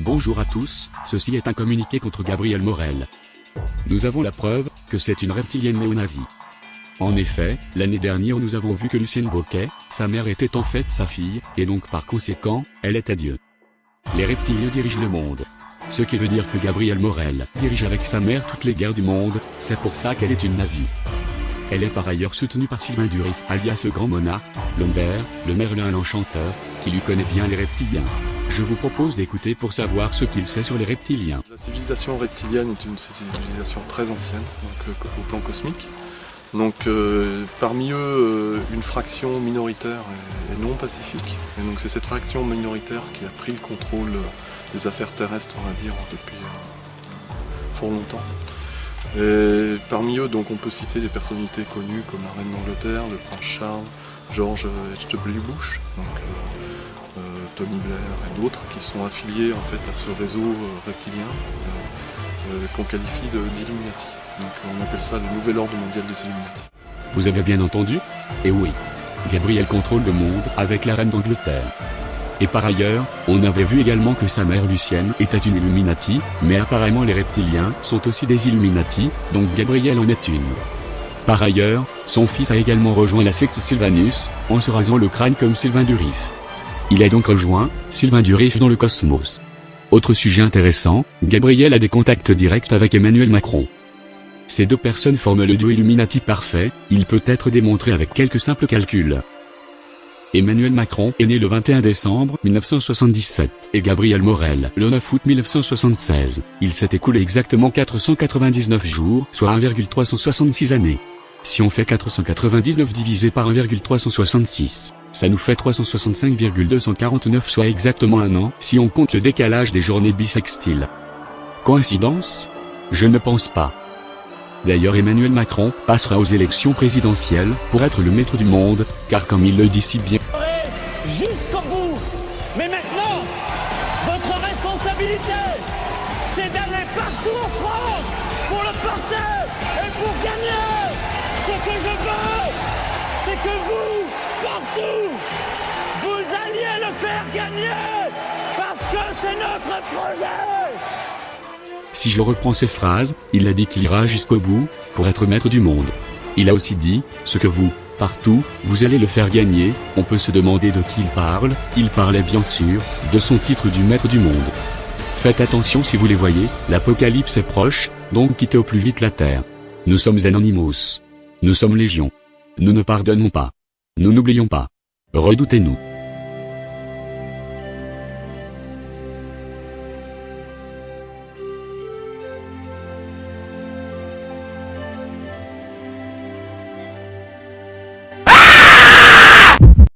Bonjour à tous, ceci est un communiqué contre Gabrielle Morel. Nous avons la preuve que c'est une reptilienne néo-nazie. En effet, l'année dernière nous avons vu que Lucienne Boquet, sa mère était en fait sa fille, et donc par conséquent, elle était Dieu. Les reptiliens dirigent le monde. Ce qui veut dire que Gabrielle Morel dirige avec sa mère toutes les guerres du monde, c'est pour ça qu'elle est une nazie. Elle est par ailleurs soutenue par Sylvain Durif, alias le grand monarque, l'homme vert, le Merlin l'enchanteur, qui lui connaît bien les reptiliens. Je vous propose d'écouter pour savoir ce qu'il sait sur les reptiliens. La civilisation reptilienne est une civilisation très ancienne, donc, au plan cosmique. Donc parmi eux, une fraction minoritaire est non pacifique. Et donc c'est cette fraction minoritaire qui a pris le contrôle des affaires terrestres, on va dire, depuis fort longtemps. Et parmi eux, donc, on peut citer des personnalités connues comme la reine d'Angleterre, le prince Charles, George H.W. Bush, donc, Tony Blair et d'autres qui sont affiliés en fait à ce réseau reptilien qu'on qualifie d'Illuminati. Donc on appelle ça le nouvel ordre mondial des Illuminati. Vous avez bien entendu? Et oui, Gabrielle contrôle le monde avec la reine d'Angleterre. Et par ailleurs, on avait vu également que sa mère Lucienne était une Illuminati, mais apparemment les reptiliens sont aussi des Illuminati, donc Gabrielle en est une. Par ailleurs, son fils a également rejoint la secte Sylvanus, en se rasant le crâne comme Sylvain Durif. Il a donc rejoint Sylvain Durif dans le cosmos. Autre sujet intéressant, Gabrielle a des contacts directs avec Emmanuel Macron. Ces deux personnes forment le duo Illuminati parfait, il peut être démontré avec quelques simples calculs. Emmanuel Macron est né le 21 décembre 1977, et Gabrielle Morel le 9 août 1976. Il s'est écoulé exactement 499 jours, soit 1,366 années. Si on fait 499 divisé par 1,366, ça nous fait 365,249, soit exactement un an, si on compte le décalage des journées bissextiles. Coïncidence? Je ne pense pas. D'ailleurs Emmanuel Macron passera aux élections présidentielles pour être le maître du monde, car comme il le dit si bien... Jusqu'au bout. Mais maintenant, votre responsabilité, c'est d'aller partout en France pour le porter et pour gagner. Ce que je veux, c'est que vous, partout, vous alliez le faire gagner, parce que c'est notre projet. Si je reprends ces phrases, il a dit qu'il ira jusqu'au bout, pour être maître du monde. Il a aussi dit, ce que vous, partout, vous allez le faire gagner. On peut se demander de qui il parlait bien sûr, de son titre du maître du monde. Faites attention si vous les voyez, l'apocalypse est proche, donc quittez au plus vite la terre. Nous sommes Anonymous. Nous sommes Légion. Nous ne pardonnons pas. Nous n'oublions pas. Redoutez-nous.